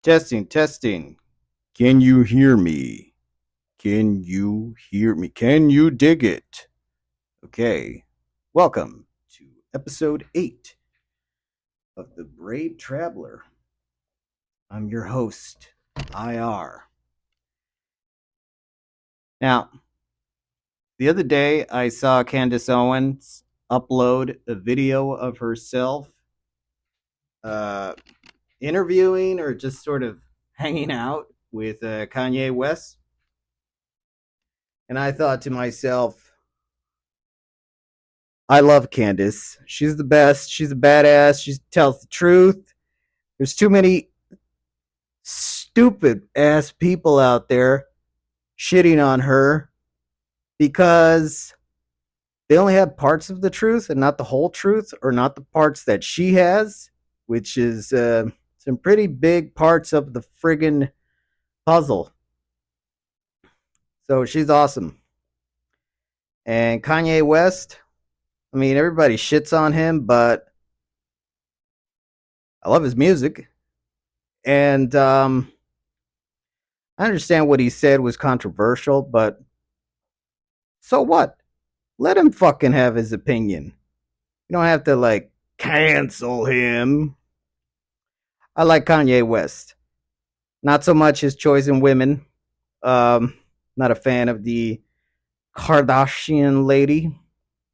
Testing, testing. Can you hear me? Can you hear me? Can you dig it? Okay. Welcome to episode 8 of The Brave Traveler. I'm your host, IR. Now, the other day I saw Candace Owens upload a video of herself uh, interviewing or just sort of hanging out with Kanye West. And I thought to myself, I love Candace. She's the best. She's a badass. She tells the truth. There's too many stupid ass people out there shitting on her because they only have parts of the truth and not the whole truth, or not the parts that she has, which is some pretty big parts of the friggin' puzzle. So she's awesome. And Kanye West, I mean, everybody shits on him, but I love his music. And I understand what he said was controversial, but so what? Let him fucking have his opinion. You don't have to, like, cancel him. I like Kanye West. Not so much his choice in women. Not a fan of the Kardashian lady,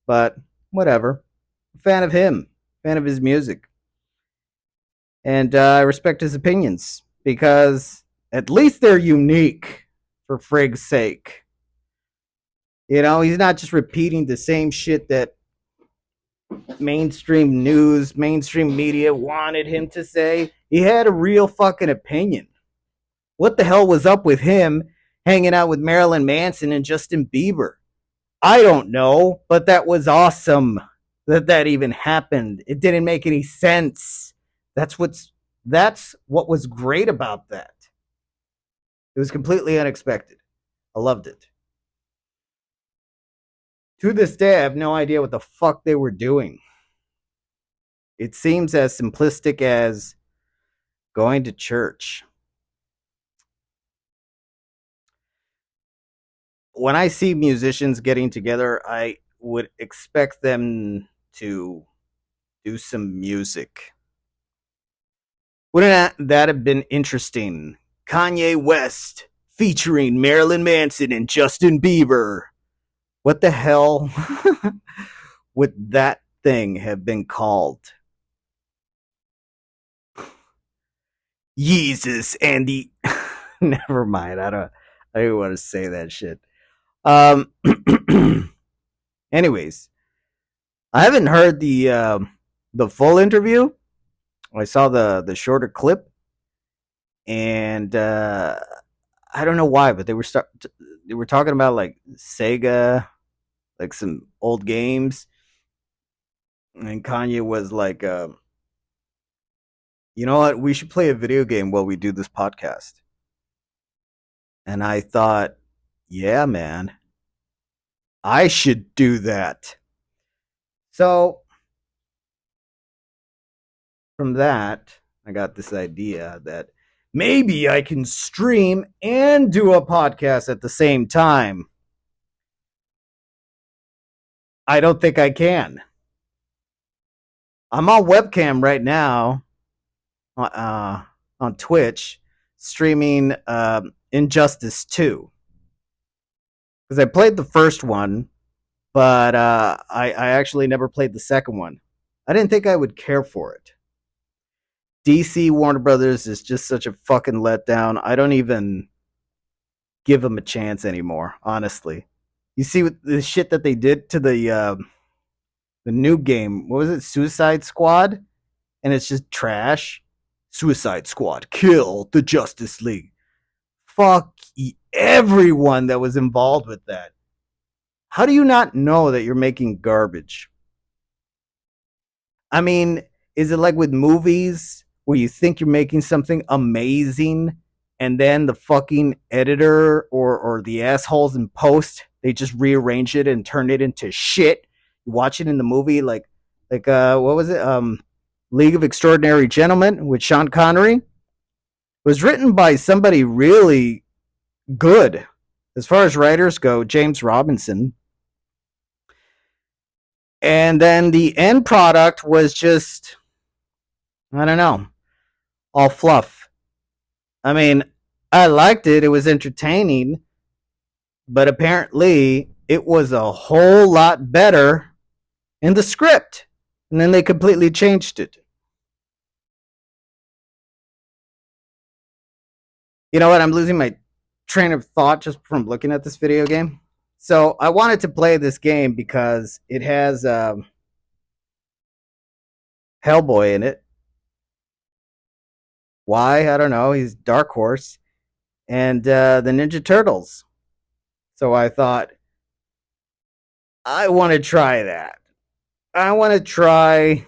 but whatever. A fan of him. Fan of his music. And I respect his opinions because at least they're unique, for frig's sake. You know, he's not just repeating the same shit that mainstream news, mainstream media wanted him to say. He had a real fucking opinion. What the hell was up with him hanging out with Marilyn Manson and Justin Bieber? I don't know, but that was awesome that even happened. It didn't make any sense. That's what was great about that. It was completely unexpected. I loved it. To this day, I have no idea what the fuck they were doing. It seems as simplistic as going to church. When I see musicians getting together, I would expect them to do some music. Wouldn't that have been interesting? Kanye West featuring Marilyn Manson and Justin Bieber. What the hell would that thing have been called? Jesus and the never mind. I don't want to say that shit. Anyways, I haven't heard the full interview. I saw the shorter clip, and I don't know why, but they were talking about like Sega, like some old games, and Kanye was like, you know what, we should play a video game while we do this podcast. And I thought, yeah, man, I should do that. So from that, I got this idea that maybe I can stream and do a podcast at the same time. I don't think I can. I'm on webcam right now on Twitch, streaming Injustice 2. Because I played the first one, but I actually never played the second one. I didn't think I would care for it. DC Warner Brothers is just such a fucking letdown. I don't even give them a chance anymore, honestly. You see what the shit that they did to the new game. What was it? Suicide Squad? And it's just trash. Suicide Squad, kill the Justice League. Fuck everyone that was involved with that. How do you not know that you're making garbage? I mean, is it like with movies where you think you're making something amazing and then the fucking editor or the assholes in post, they just rearrange it and turn it into shit? You watch it in the movie like what was it? League of Extraordinary Gentlemen with Sean Connery. was written by somebody really good as far as writers go, James Robinson. And then the end product was just, I don't know, all fluff. I mean, I liked it. It was entertaining, but apparently it was a whole lot better in the script. And then they completely changed it. You know what? I'm losing my train of thought just from looking at this video game. So I wanted to play this game because it has Hellboy in it. Why? I don't know. He's Dark Horse. And the Ninja Turtles. So I thought, I want to try that. I want to try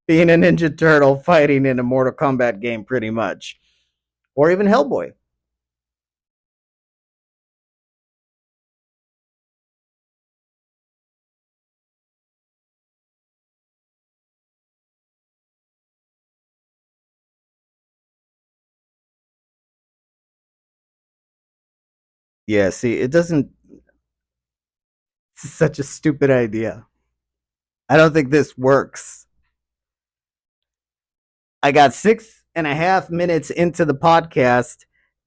being a Ninja Turtle fighting in a Mortal Kombat game, pretty much. Or even Hellboy. Yeah, see, it doesn't. It's such a stupid idea. I don't think this works. I got 6.5 minutes into the podcast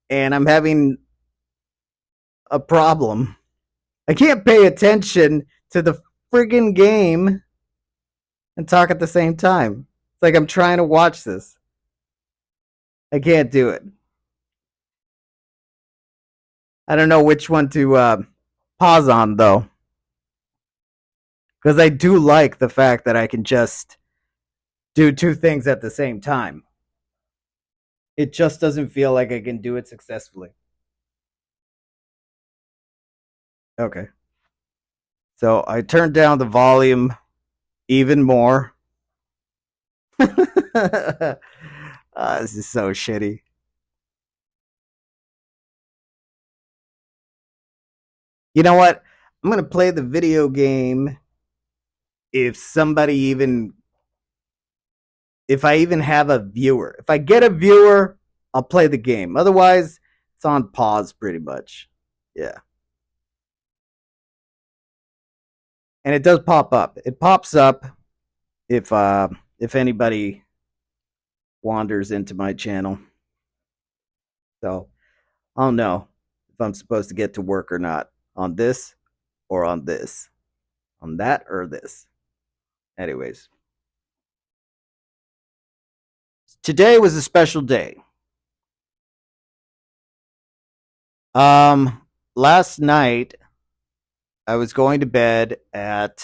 and I'm having a problem. I can't pay attention to the friggin' game and talk at the same time. It's like I'm trying to watch this. I can't do it. I don't know which one to pause on, though. Because I do like the fact that I can just do two things at the same time. It just doesn't feel like I can do it successfully. Okay. So I turned down the volume even more. This is so shitty. You know what? I'm going to play the video game if somebody even, if I even have a viewer. If I get a viewer, I'll play the game. Otherwise, it's on pause pretty much. Yeah. And it does pop up. It pops up if anybody wanders into my channel. So I'll know if I'm supposed to get to work or not on this or on this, on that or this. Anyways, today was a special day. Last night I was going to bed at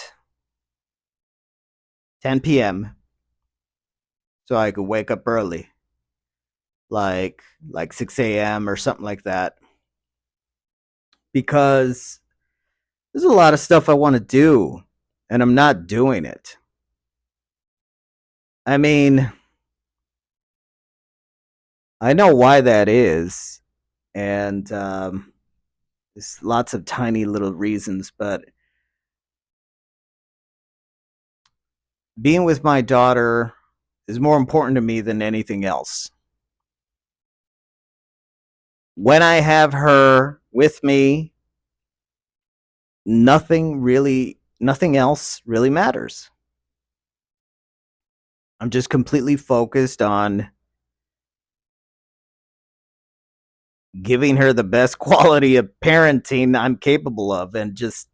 10 p.m. so I could wake up early, like 6 a.m. or something like that, because there's a lot of stuff I want to do, and I'm not doing it. I mean, I know why that is, and there's lots of tiny little reasons, but being with my daughter is more important to me than anything else. When I have her with me, nothing else really matters. I'm just completely focused on giving her the best quality of parenting I'm capable of and just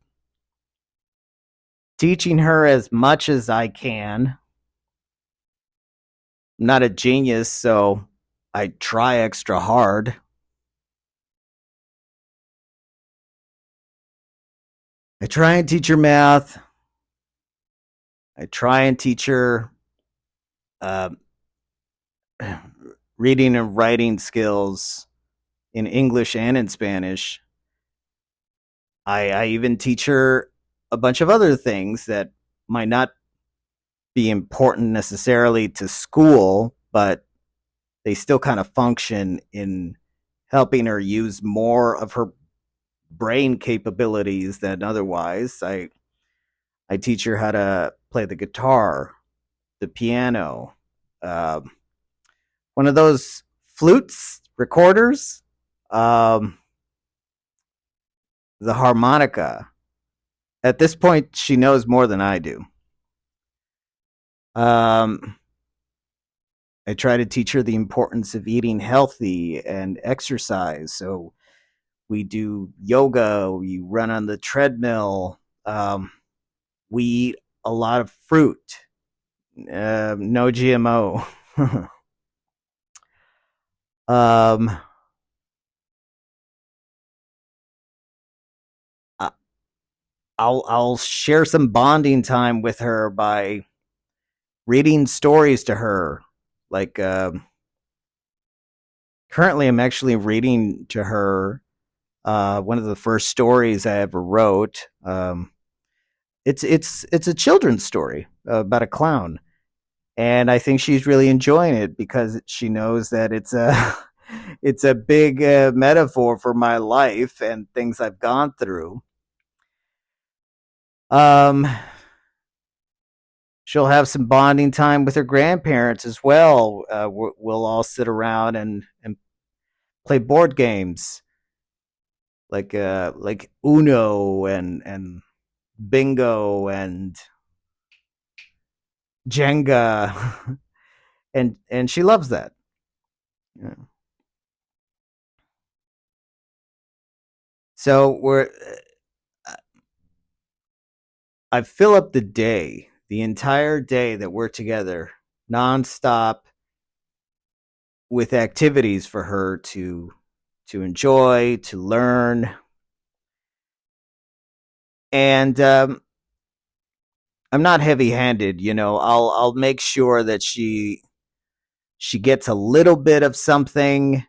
teaching her as much as I can. I'm not a genius, so I try extra hard. I try and teach her math. I try and teach her uh, reading and writing skills in English and in Spanish. I even teach her a bunch of other things that might not be important necessarily to school, but they still kind of function in helping her use more of her brain capabilities than otherwise. I teach her how to play the guitar, the piano, one of those flutes, recorders, um, the harmonica. At this point, she knows more than I do. Um, I try to teach her the importance of eating healthy and exercise. So we do yoga, we run on the treadmill, we eat a lot of fruit, no GMO. um, I- I'll share some bonding time with her by reading stories to her. Like currently, I'm actually reading to her one of the first stories I ever wrote. It's a children's story about a clown, and I think she's really enjoying it because she knows that it's a it's a big metaphor for my life and things I've gone through. Um, she'll have some bonding time with her grandparents as well. We'll all sit around and play board games like Uno and Bingo and Jenga, and she loves that. Yeah. So I fill up the entire day that we're together, nonstop with activities for her to enjoy, to learn, and I'm not heavy-handed. I'll make sure that she gets a little bit of something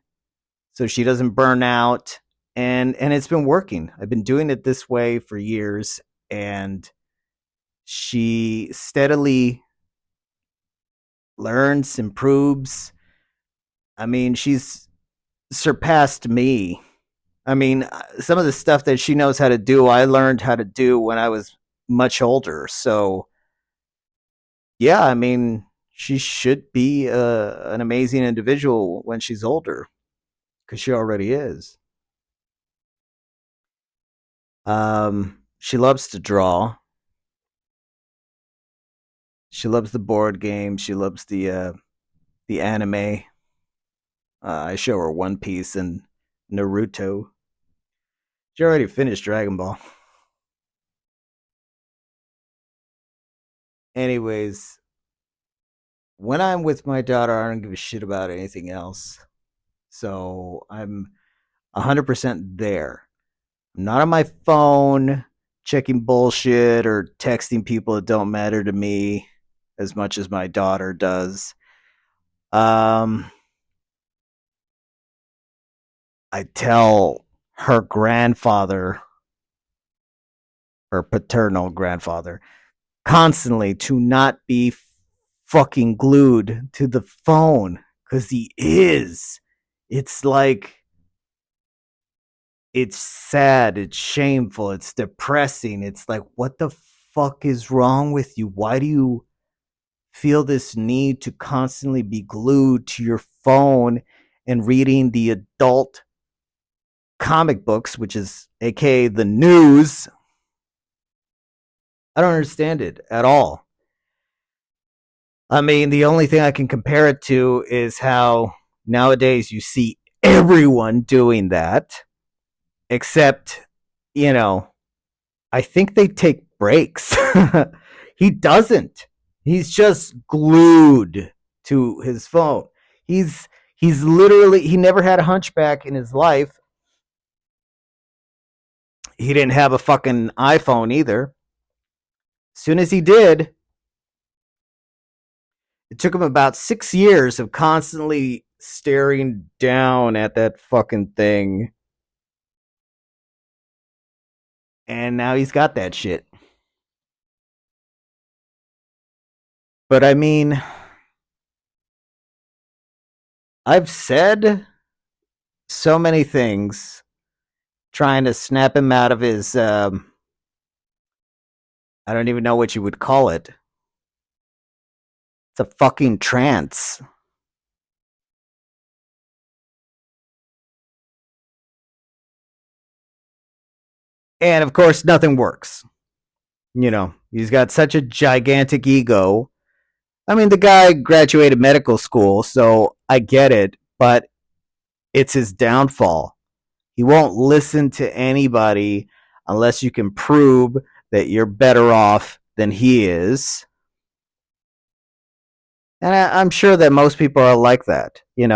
so she doesn't burn out, and it's been working. I've been doing it this way for years, and she steadily learns, improves. I mean, she's surpassed me. I mean, some of the stuff that she knows how to do, I learned how to do when I was much older. So, yeah, I mean, she should be an amazing individual when she's older because she already is. She loves to draw. She loves the board game. She loves the anime. I show her One Piece and Naruto. She already finished Dragon Ball. Anyways, when I'm with my daughter, I don't give a shit about anything else. So I'm 100% there. I'm not on my phone checking bullshit or texting people that don't matter to me as much as my daughter does. Um, I tell her grandfather, her paternal grandfather, constantly to not be fucking glued to the phone because he is. It's like it's sad, it's shameful, it's depressing. It's like, what the fuck is wrong with you? Why do you feel this need to constantly be glued to your phone and reading the adult comic books, which is aka the news? I don't understand it at all. I mean, the only thing I can compare it to is how nowadays you see everyone doing that, except, you know, I think they take breaks. He doesn't. He's just glued to his phone. He's literally he never had a hunchback in his life. He didn't have a fucking iPhone either. As soon as he did, it took him about 6 years of constantly staring down at that fucking thing, and now he's got that shit. But I mean, I've said so many things trying to snap him out of his I don't even know what you would call it. It's a fucking trance. And of course, nothing works. He's got such a gigantic ego. I mean, the guy graduated medical school, so I get it, but it's his downfall. He won't listen to anybody unless you can prove that you're better off than he is. And I'm sure that most people are like that. They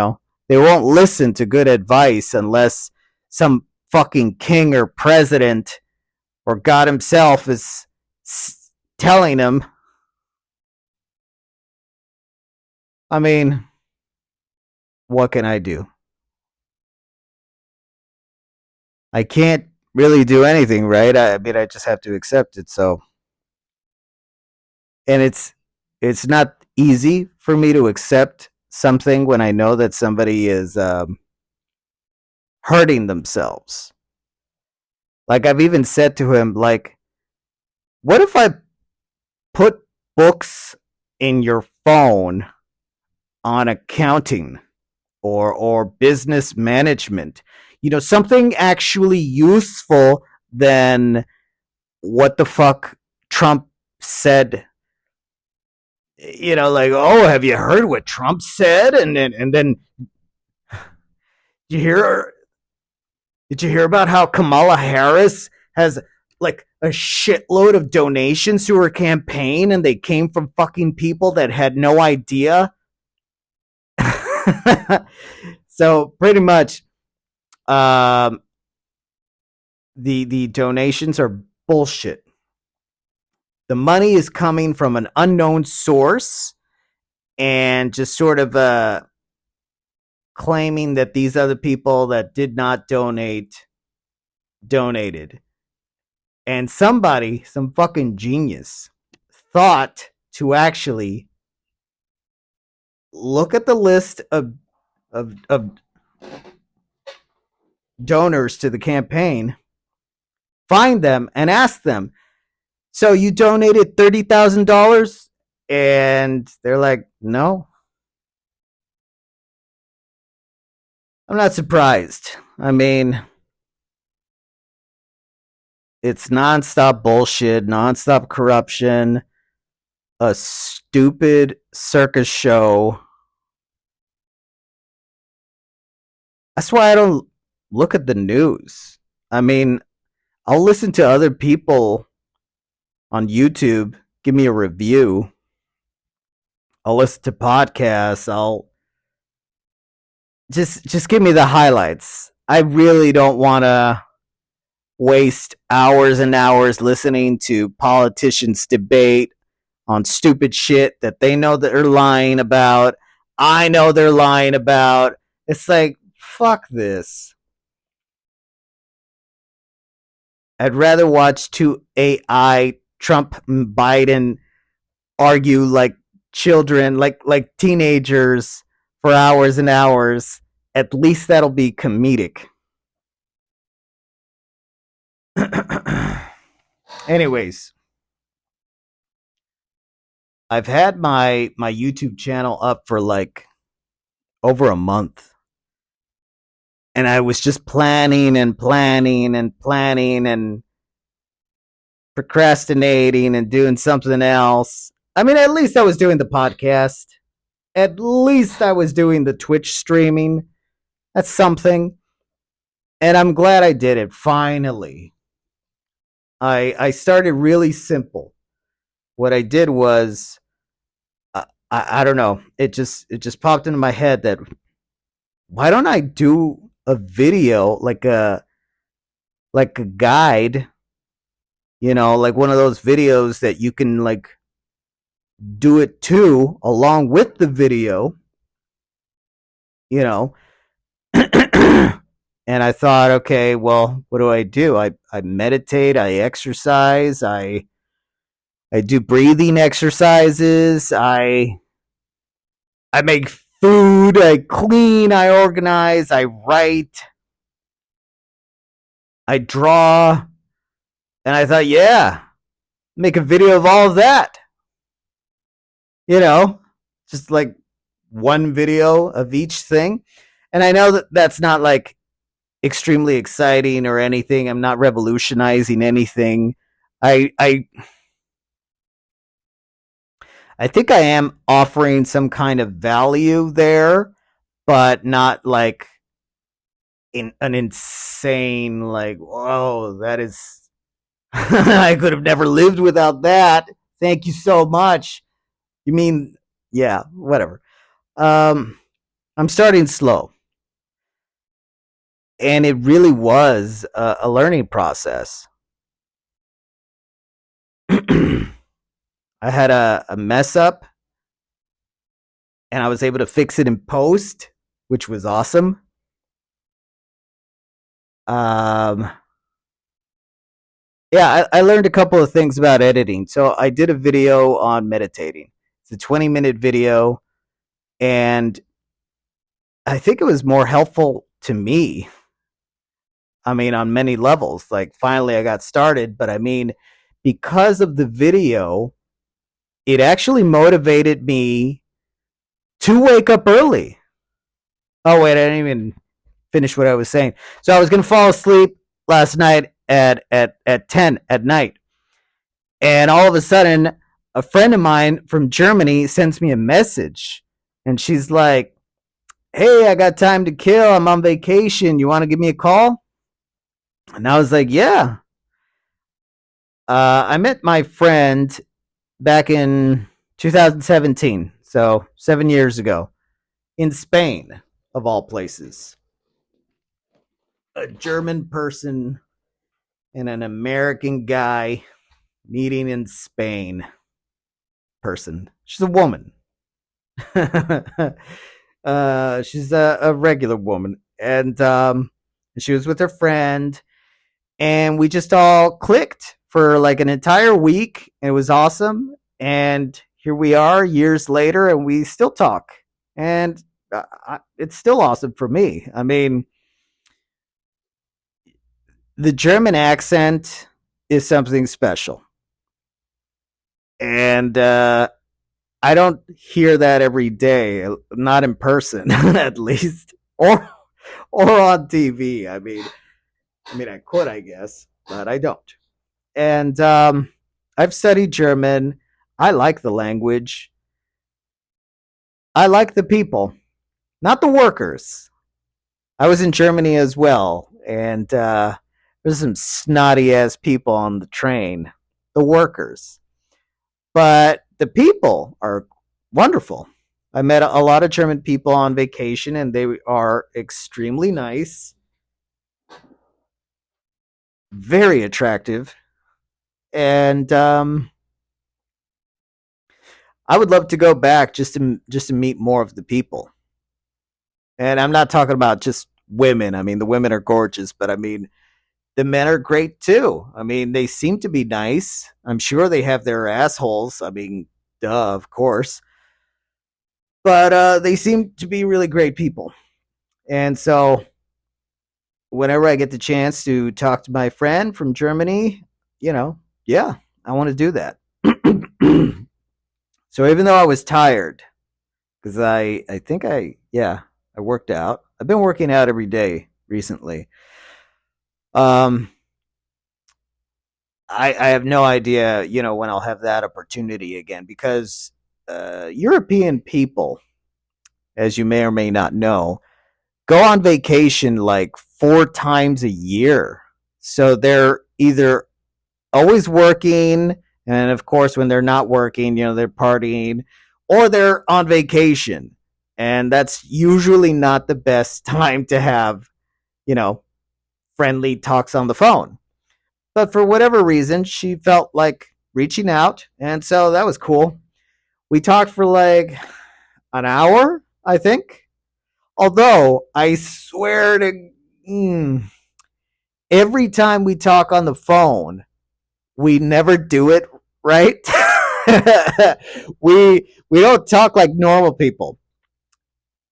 won't listen to good advice unless some fucking king or president or God himself is telling them. I mean, what can I do? I can't really do anything, right? I mean, I just have to accept it. So, and it's not easy for me to accept something when I know that somebody is hurting themselves. Like I've even said to him, like, what if I put books in your phone on accounting or business management? Something actually useful than what the fuck Trump said. Like, oh, have you heard what Trump said? And then you hear did you hear about how Kamala Harris has like a shitload of donations to her campaign and they came from fucking people that had no idea? So pretty much the donations are bullshit. The money is coming from an unknown source and just sort of claiming that these other people that did not donate donated. And somebody, some fucking genius, thought to actually look at the list of donors to the campaign, find them, and ask them, so you donated $30,000? And they're like, no. I'm not surprised. I mean, it's nonstop bullshit, nonstop corruption, a stupid circus show. That's why I don't look at the news. I mean, I'll listen to other people on YouTube give me a review. I'll listen to podcasts. I'll just give me the highlights. I really don't want to waste hours and hours listening to politicians debate on stupid shit that they know that they're lying about. I know they're lying about. It's like, fuck this. I'd rather watch two AI Trump and Biden argue like children, like teenagers for hours and hours. At least that'll be comedic. Anyways, I've had my YouTube channel up for like over a month. And I was just planning and planning and planning and procrastinating and doing something else. I mean, at least I was doing the podcast. At least I was doing the Twitch streaming. That's something. And I'm glad I did it, finally. I started really simple. What I did was, I don't know, it just popped into my head that why don't I do a video like a guide, like one of those videos that you can like do it too along with the video, and I thought, okay, well, what do? I meditate, I exercise, I do breathing exercises, I make food, I clean, I organize, I write, I draw. And I thought, yeah, make a video of all of that. Just like one video of each thing. And I know that that's not like extremely exciting or anything. I'm not revolutionizing anything. I I I think I am offering some kind of value there, but not like in an insane like, whoa, that is I could have never lived without that. Thank you so much. You mean yeah, whatever. Um I'm starting slow. And it really was a learning process. I had a mess up and I was able to fix it in post, which was awesome. Um, yeah, I learned a couple of things about editing. So I did a video on meditating. It's a 20-minute video, and I think it was more helpful to me. I mean, on many levels. Like, finally, I got started, but I mean, because of the video, it actually motivated me to wake up early. Oh, wait, I didn't even finish what I was saying. So I was going to fall asleep last night at 10 at night. And all of a sudden, a friend of mine from Germany sends me a message. And she's like, hey, I got time to kill. I'm on vacation. You want to give me a call? And I was like, yeah. I met my friend back in 2017. So 7 years ago in Spain, of all places. A German person and an American guy meeting in Spain. Person. She's a woman. She's a regular woman, and she was with her friend, and we just all clicked for like an entire week. And it was awesome, and here we are years later, and we still talk, and it's still awesome for me. I mean, the German accent is something special, and I don't hear that every day, not in person, at least, or on TV. I mean, I could, I guess, but I don't. And I've studied German. I like the language. I like the people, not the workers. I was in Germany as well, and there's some snotty ass people on the train. The workers, but the people are wonderful. I met a lot of German people on vacation, and they are extremely nice, very attractive, and I would love to go back just to meet more of the people. And I'm not talking about just women. I mean, the women are gorgeous, but I mean, the men are great too. I mean, they seem to be nice. I'm sure they have their assholes. I mean, duh, of course. But they seem to be really great people. And so whenever I get the chance to talk to my friend from Germany, yeah, I want to do that. So even though I was tired, because I think I worked out. I've been working out every day recently. Um, I have no idea, when I'll have that opportunity again, because European people, as you may or may not know, go on vacation like 4 times a year. So they're either always working, and of course, when they're not working, they're partying, or they're on vacation. And that's usually not the best time to have, you know, friendly talks on the phone. But for whatever reason, she felt like reaching out. And so that was cool. We talked for like an hour, I think. Although I swear to every time we talk on the phone, we never do it right. we don't talk like normal people.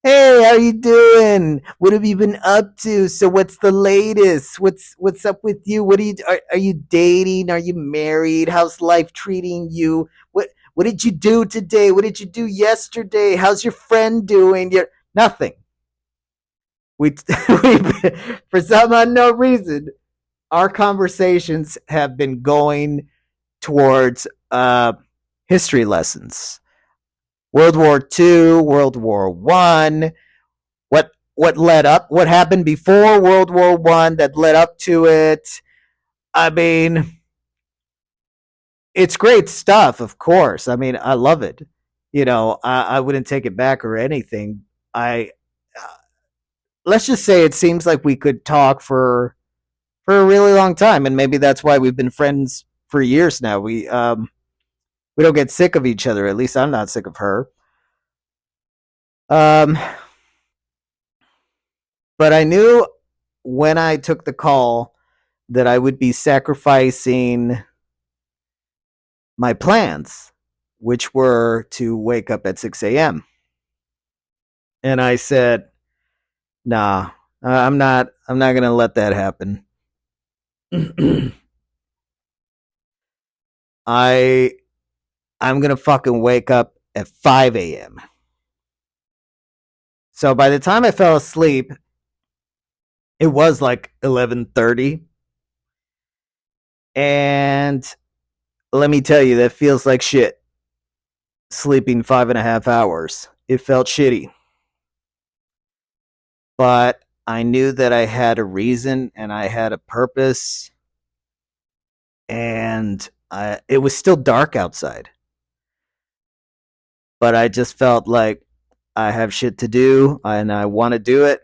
Hey, how you doing? What have you been up to? So what's the latest? What's up with you? Are you dating? Are you married? How's life treating you? What did you do today? What did you do yesterday? How's your friend doing? Nothing. we for some unknown reason, our conversations have been going towards history lessons. World War II, World War One, what led up, what happened before World War One that led up to it. I mean, it's great stuff, of course. I mean, I love it. I wouldn't take it back or anything. I Let's just say it seems like we could talk for a really long time, and maybe that's why we've been friends for years now. We don't get sick of each other. At least I'm not sick of her. Um, but I knew when I took the call that I would be sacrificing my plans, which were to wake up at 6 a.m. And I said, "Nah, I'm not. I'm not gonna let that happen." I I'm gonna fucking wake up at 5 a.m. So by the time I fell asleep, it was like 11:30, and let me tell you, that feels like shit. Sleeping 5.5 hours, it felt shitty, but I knew that I had a reason and I had a purpose, and it was still dark outside, but I just felt like I have shit to do and I want to do it.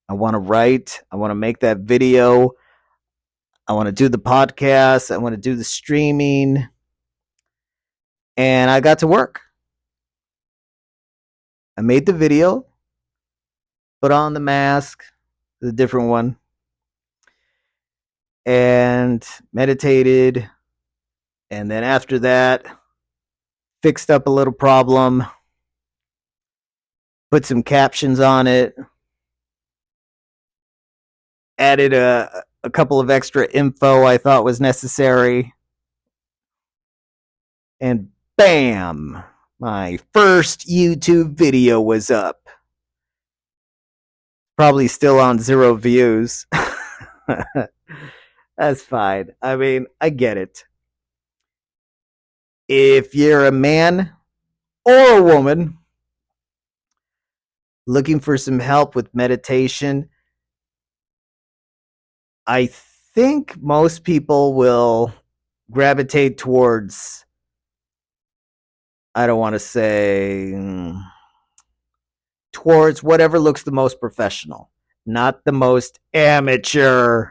I want to write. I want to make that video. I want to do the podcast. I want to do the streaming. And I got to work. I made the video, put on the mask, the different one, and meditated. And then after that, fixed up a little problem, put some captions on it, added a couple of extra info I thought was necessary, and bam, my first YouTube video was up. Probably still on 0 views. That's fine. I mean, I get it. If you're a man or a woman looking for some help with meditation, I think most people will gravitate towards, I don't want to say, towards whatever looks the most professional, not the most amateur.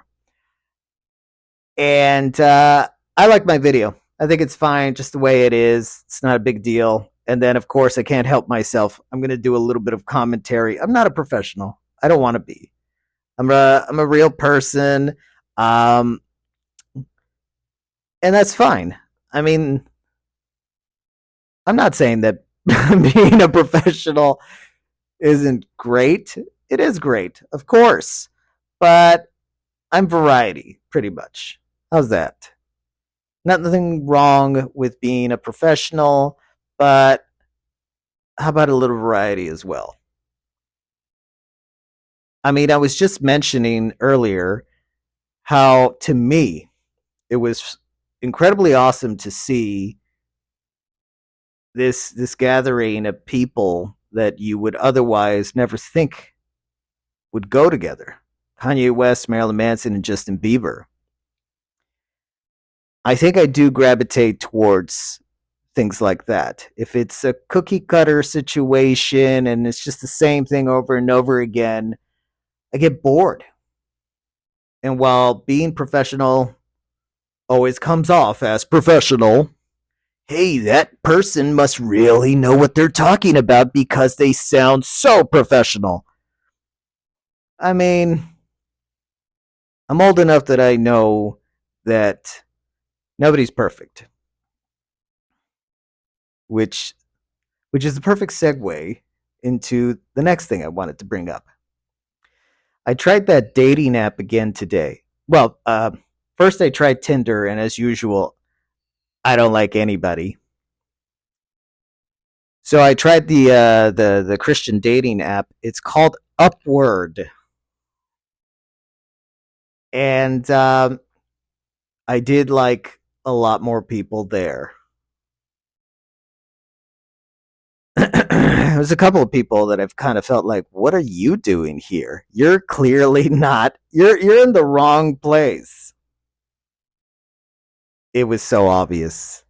And I like my video. I think it's fine just the way it is. It's not a big deal. And then, of course, I can't help myself. I'm going to do a little bit of commentary. I'm not a professional. I don't want to be. I'm a real person. Um, and that's fine. I mean, I'm not saying that being a professional isn't great. It is great, of course. But I'm variety, pretty much. How's that? Nothing wrong with being a professional, but how about a little variety as well? I mean, I was just mentioning earlier how, to me, it was incredibly awesome to see this gathering of people that you would otherwise never think would go together. Kanye West, Marilyn Manson, and Justin Bieber. I think I do gravitate towards things like that. If it's a cookie cutter situation and it's just the same thing over and over again, I get bored. And while being professional always comes off as professional, hey, that person must really know what they're talking about because they sound so professional. I mean, I'm old enough that I know that nobody's perfect, which is the perfect segue into the next thing I wanted to bring up. I tried that dating app again today. Well, first I tried Tinder, and as usual, I don't like anybody. So I tried the Christian dating app. It's called Upward. And I did like a lot more people there. There's a couple of people that I've kind of felt like, what are you doing here? You're clearly not. You're in the wrong place. It was so obvious.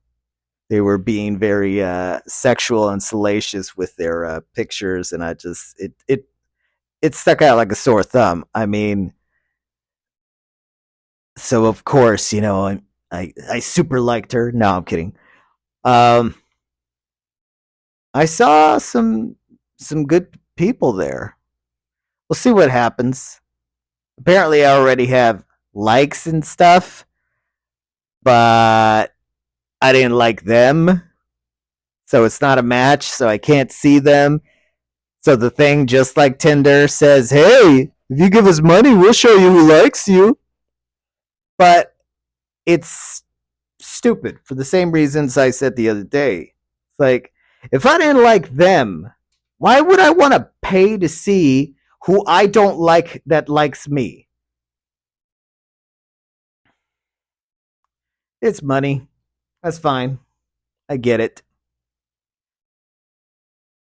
They were being very sexual and salacious with their pictures, and I just it stuck out like a sore thumb. I mean, so of course, I super liked her. No, I'm kidding. Um, I saw some good people there. We'll see what happens. Apparently, I already have likes and stuff, but I didn't like them, so it's not a match. So I can't see them. So the thing, just like Tinder, says, "Hey, if you give us money, we'll show you who likes you." But it's stupid for the same reasons I said the other day. It's like, if I didn't like them, why would I want to pay to see who I don't like that likes me? It's money. That's fine. I get it.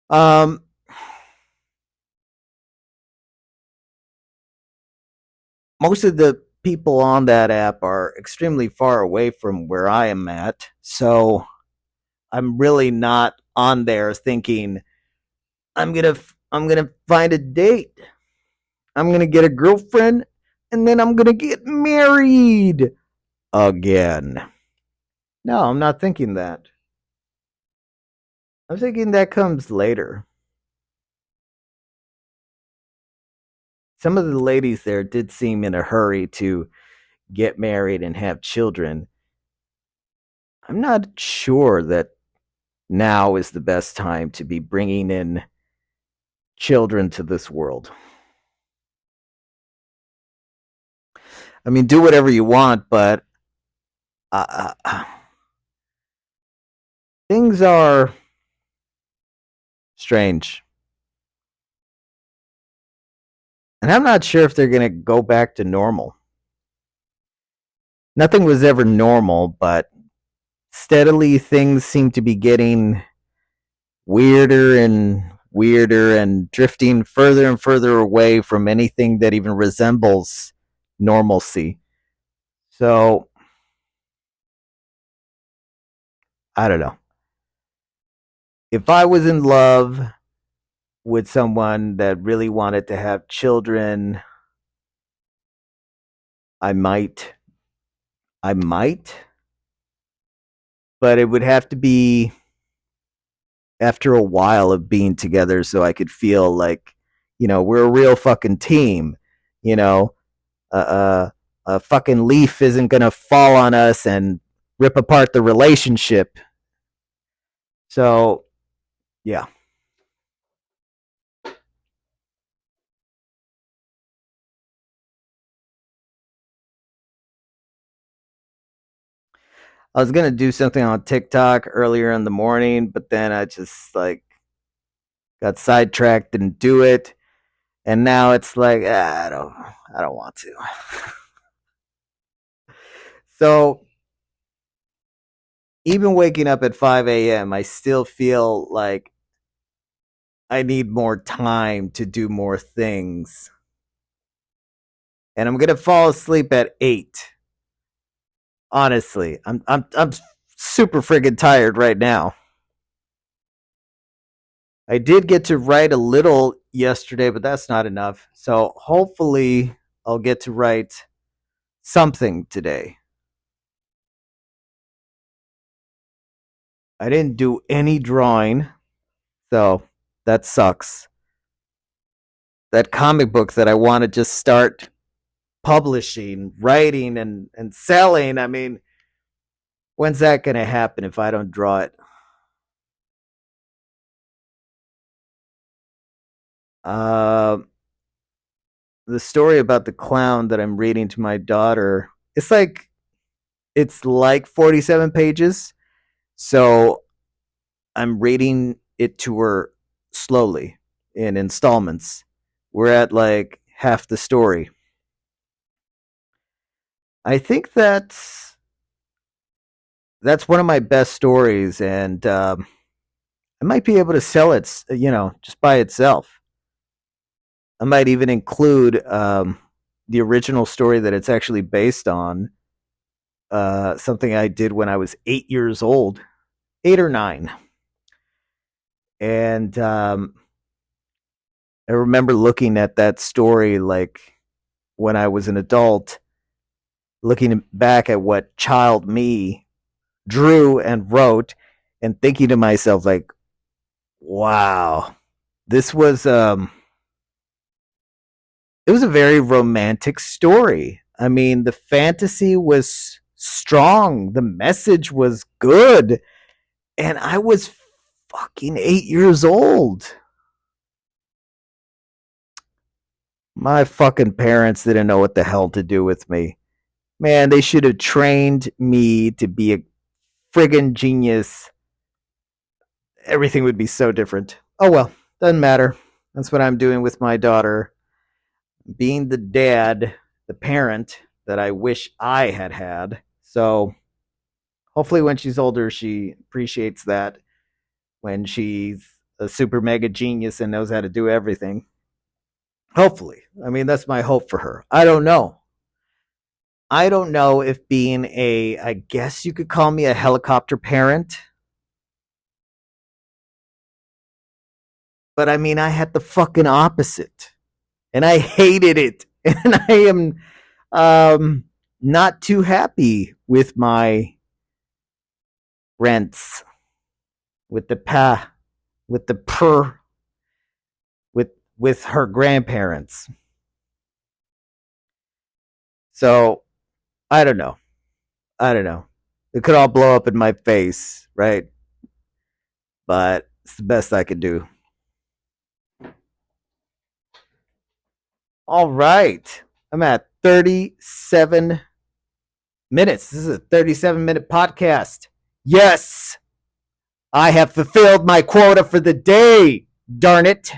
Um, Most of the people on that app are extremely far away from where I am at. So I'm really not on there thinking I'm going to find a date. I'm going to get a girlfriend and then I'm going to get married again. No, I'm not thinking that. I'm thinking that comes later. Some of the ladies there did seem in a hurry to get married and have children. I'm not sure that now is the best time to be bringing in children to this world. I mean, do whatever you want, but things are strange. And I'm not sure if they're going to go back to normal. Nothing was ever normal, but steadily things seem to be getting weirder and drifting further and further away from anything that even resembles normalcy. So, I don't know. If I was in love with someone that really wanted to have children, I might. I might. But it would have to be after a while of being together so I could feel like, we're a real fucking team. You know, a fucking leaf isn't going to fall on us and rip apart the relationship. So, yeah. I was going to do something on TikTok earlier in the morning, but then I just like got sidetracked, didn't do it. And now it's like, I don't want to. So, even waking up at 5 a.m., I still feel like I need more time to do more things. And I'm going to fall asleep at 8. Honestly, I'm super friggin' tired right now. I did get to write a little yesterday, but that's not enough. So hopefully I'll get to write something today. I didn't do any drawing, so that sucks. That comic book that I want to just start publishing, writing, and selling. I mean, when's that going to happen if I don't draw it? Uh, the story about the clown that I'm reading to my daughter, it's like 47 pages. So I'm reading it to her slowly in installments. We're at like half the story. I think that's one of my best stories, and I might be able to sell it, just by itself. I might even include the original story that it's actually based on, something I did when I was 8 years old, 8 or 9. And I remember looking at that story like when I was an adult, looking back at what child me drew and wrote and thinking to myself, like, wow, this was it was a very romantic story. I mean, the fantasy was strong, the message was good, and I was fucking 8 years old. My fucking parents didn't know what the hell to do with me. Man, they should have trained me to be a friggin' genius. Everything would be so different. Oh well, doesn't matter. That's what I'm doing with my daughter. Being the dad, the parent that I wish I had had. So hopefully, when she's older, she appreciates that. When she's a super mega genius and knows how to do everything. Hopefully. I mean, that's my hope for her. I don't know. I don't know if being I guess you could call me a helicopter parent, but I mean, I had the fucking opposite and I hated it. And I am not too happy with my rents, with the pa, with the per, with her grandparents. So I don't know. I don't know. It could all blow up in my face, right? But it's the best I could do. All right. I'm at 37 minutes. This is a 37-minute podcast. Yes, I have fulfilled my quota for the day. Darn it.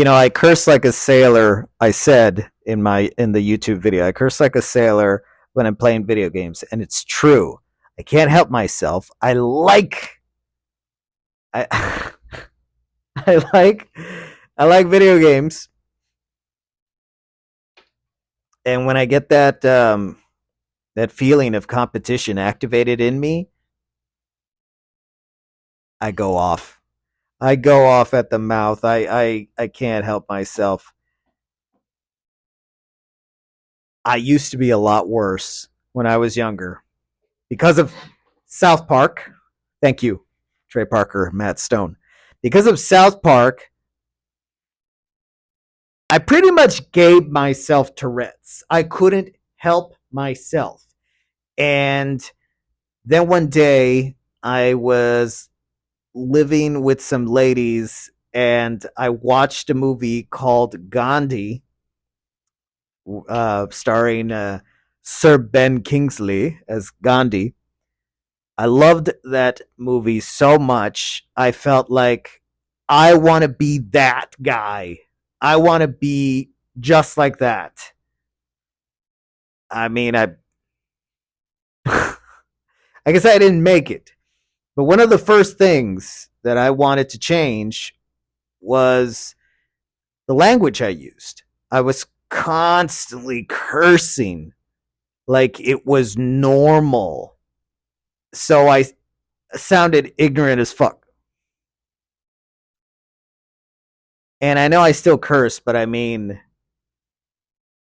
I curse like a sailor. I said in the YouTube video, I curse like a sailor when I'm playing video games, and it's true. I can't help myself. I I like video games, and when I get that feeling of competition activated in me, I go off. I go off at the mouth. I can't help myself. I used to be a lot worse when I was younger because of South Park. Thank you, Trey Parker, Matt Stone. Because of South Park, I pretty much gave myself Tourette's. I couldn't help myself. And then one day I was living with some ladies and I watched a movie called Gandhi, starring Sir Ben Kingsley as Gandhi. I loved that movie so much. I felt like I want to be that guy. I want to be just like that. I mean, I guess I didn't make it. But one of the first things that I wanted to change was the language I used. I was constantly cursing like it was normal. So I sounded ignorant as fuck. And I know I still curse, but I mean,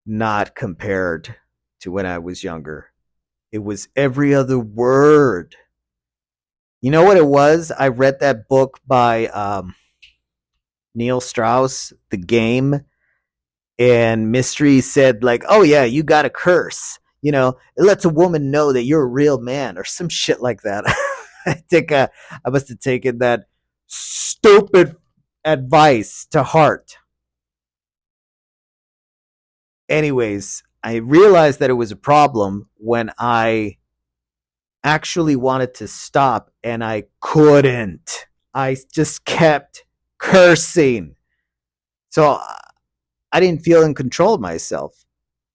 not compared to when I was younger. It was every other word. You know what it was? I read that book by Neil Strauss, The Game, and Mystery said, like, oh yeah, you got to curse. It lets a woman know that you're a real man or some shit like that. I think I must have taken that stupid advice to heart. Anyways, I realized that it was a problem when I actually wanted to stop and I couldn't. I just kept cursing. So I didn't feel in control of myself.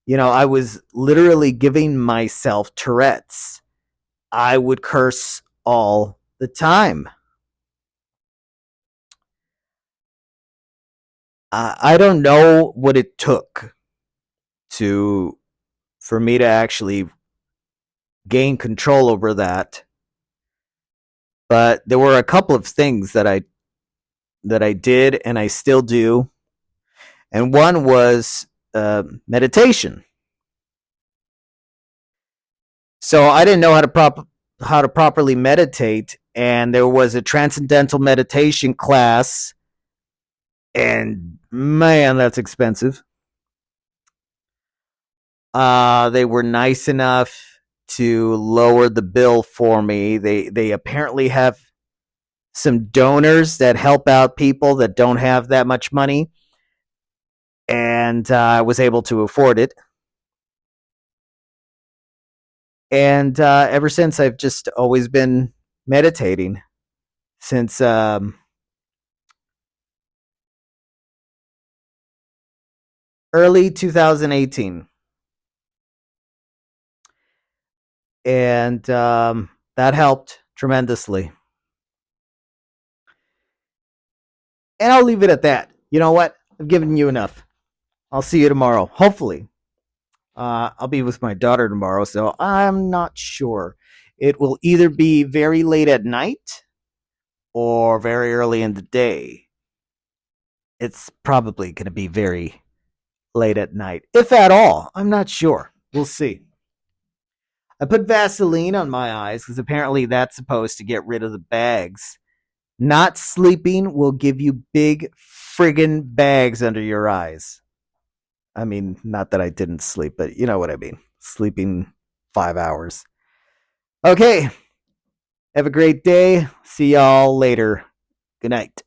I was literally giving myself Tourette's. I would curse all the time. I don't know what it took to for me to actually gain control over that, but there were a couple of things that I did and I still do, and one was meditation. So I didn't know how to properly meditate, and there was a transcendental meditation class, and man, that's expensive. They were nice enough to lower the bill for me. They apparently have some donors that help out people that don't have that much money, and I was able to afford it. And ever since, I've just always been meditating since early 2018, and that helped tremendously. And I'll leave it at that. You know what? I've given you enough. I'll see you tomorrow. Hopefully, I'll be with my daughter tomorrow, so I'm not sure. It will either be very late at night or very early in the day. It's probably going to be very late at night, if at all. I'm not sure. We'll see. I put Vaseline on my eyes because apparently that's supposed to get rid of the bags. Not sleeping will give you big friggin' bags under your eyes. I mean, not that I didn't sleep, but you know what I mean. Sleeping 5 hours. Okay. Have a great day. See y'all later. Good night.